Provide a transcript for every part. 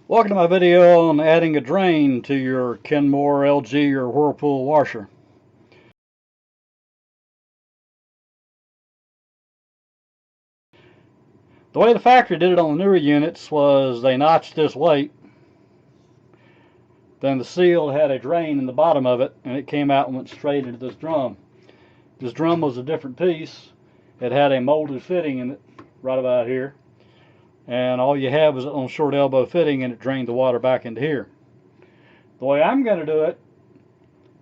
Welcome to my video on adding a drain to your Kenmore, LG, or Whirlpool washer. The way the factory did it on the newer units was they notched this weight, then the seal had a drain in the bottom of it, and it came out and went straight into this drum. This drum was a different piece. It had a molded fitting in it right about here, and all you had was on a short elbow fitting, and it drained the water back into here. The way I'm going to do it,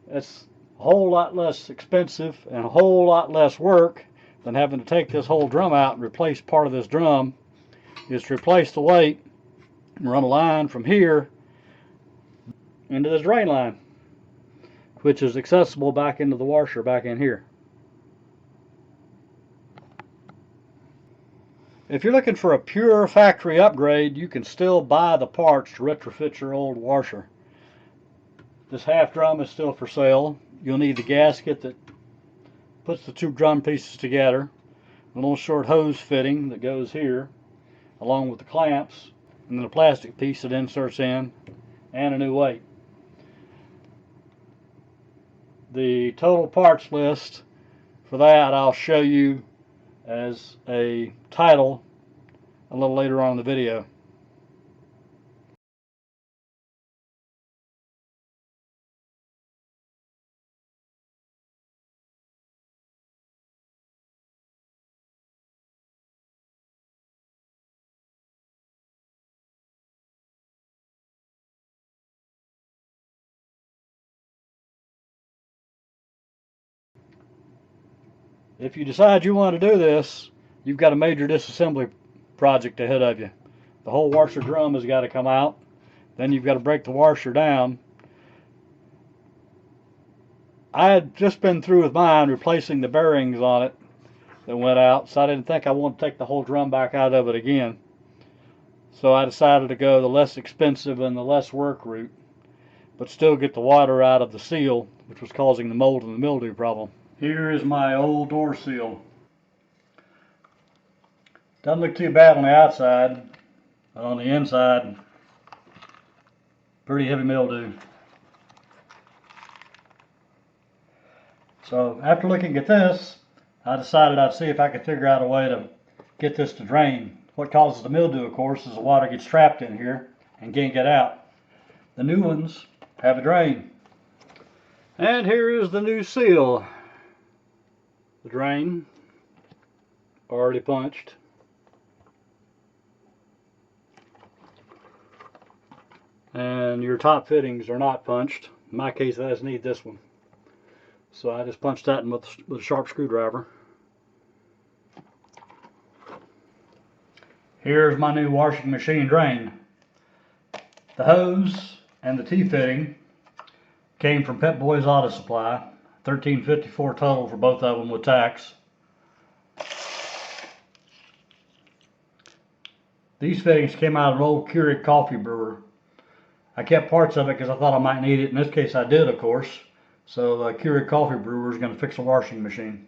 it's a whole lot less expensive and a whole lot less work than having to take this whole drum out and replace part of this drum. Is to replace the weight and run a line from here into this drain line, which is accessible back into the washer back in here. If you're looking for a pure factory upgrade, you can still buy the parts to retrofit your old washer. This half drum is still for sale. You'll need the gasket that puts the two drum pieces together, a little short hose fitting that goes here, along with the clamps, and then a plastic piece that inserts in, and a new weight. The total parts list for that I'll show you as a title a little later on in the video. If you decide you want to do this, you've got a major disassembly project ahead of you. The whole washer drum has got to come out. Then you've got to break the washer down. I had just been through with mine replacing the bearings on it that went out, so I didn't think I wanted to take the whole drum back out of it again. So I decided to go the less expensive and the less work route, but still get the water out of the seal, which was causing the mold and the mildew problem. Here is my old door seal. Doesn't look too bad on the outside, but on the inside, pretty heavy mildew. So after looking at this, I decided I'd see if I could figure out a way to get this to drain. What causes the mildew, of course, is the water gets trapped in here and can't get out. The new ones have a drain. And here is the new seal. The drain, already punched. And your top fittings are not punched. In my case, I just need this one. So I just punched that in with a sharp screwdriver. Here's my new washing machine drain. The hose and the T-fitting came from Pep Boys Auto Supply. $13.54 total for both of them with tax. These fittings came out of an old Keurig coffee brewer. I kept parts of it because I thought I might need it. In this case I did, of course. So the Keurig coffee brewer is going to fix a washing machine.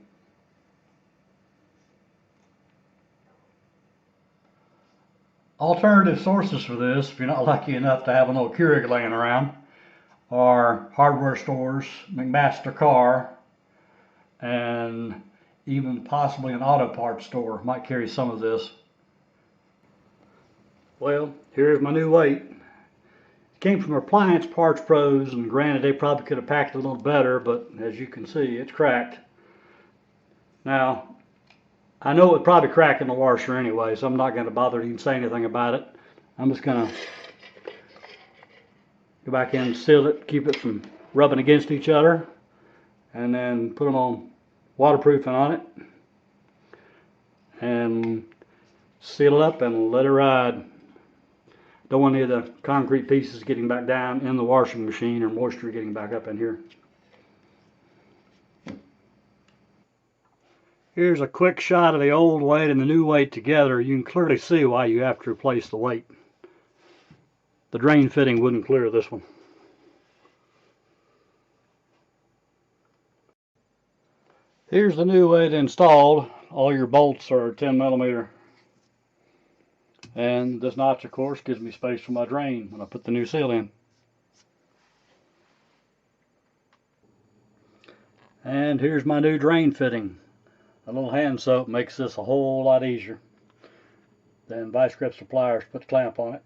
Alternative sources for this, if you're not lucky enough to have an old Keurig laying around, are hardware stores, McMaster Car, and even possibly an auto parts store might carry some of this. Well, here's my new weight. It came from Appliance Parts Pros, and granted they probably could have packed it a little better, but as you can see, it's cracked. Now, I know it would probably crack in the washer anyway, so I'm not going to bother to even say anything about it. I'm just going to go back in and seal it, keep it from rubbing against each other, and then put them on waterproofing on it, and seal it up and let it ride. Don't want any of the concrete pieces getting back down in the washing machine or moisture getting back up in here. Here's a quick shot of the old weight and the new weight together. You can clearly see why you have to replace the weight. The drain fitting wouldn't clear this one. Here's the new weight installed. All your bolts are 10 millimeter. And this notch, of course, gives me space for my drain when I put the new seal in. And here's my new drain fitting. A little hand soap makes this a whole lot easier than vice grips or pliers to put the clamp on it.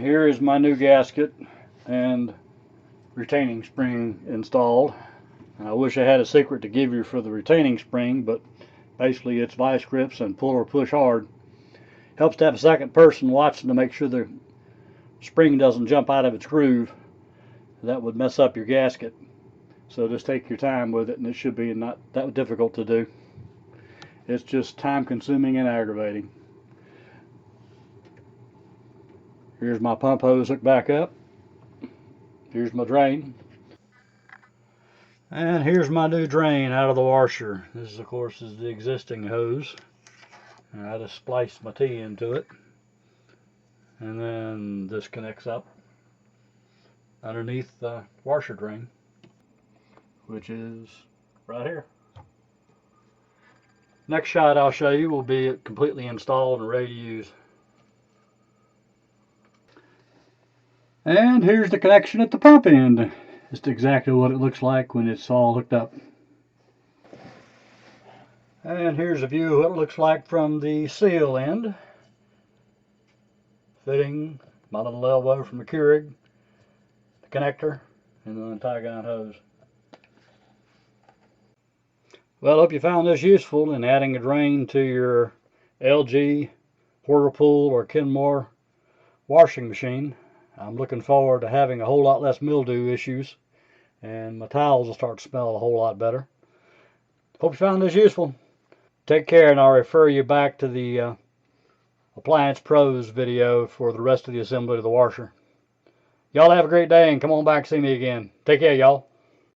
Here is my new gasket and retaining spring installed. And I wish I had a secret to give you for the retaining spring, but basically it's vice grips and pull or push hard. Helps to have a second person watching to make sure the spring doesn't jump out of its groove. That would mess up your gasket. So just take your time with it, and it should be not that difficult to do. It's just time consuming and aggravating. Here's my pump hose hooked back up. Here's my drain. And here's my new drain out of the washer. This, of course, is the existing hose. And I just spliced my T into it. And then this connects up underneath the washer drain, which is right here. Next shot I'll show you will be completely installed and ready to use. And here's the connection at the pump end. Just exactly what it looks like when it's all hooked up. And here's a view of what it looks like from the seal end. Fitting my little elbow from the Keurig, the connector, and the tie-gun hose. Well, I hope you found this useful in adding a drain to your LG, Whirlpool, or Kenmore washing machine. I'm looking forward to having a whole lot less mildew issues, and my towels will start to smell a whole lot better. Hope you found this useful. Take care, and I'll refer you back to the Appliance Pros video for the rest of the assembly of the washer. Y'all have a great day, and come on back and see me again. Take care, y'all.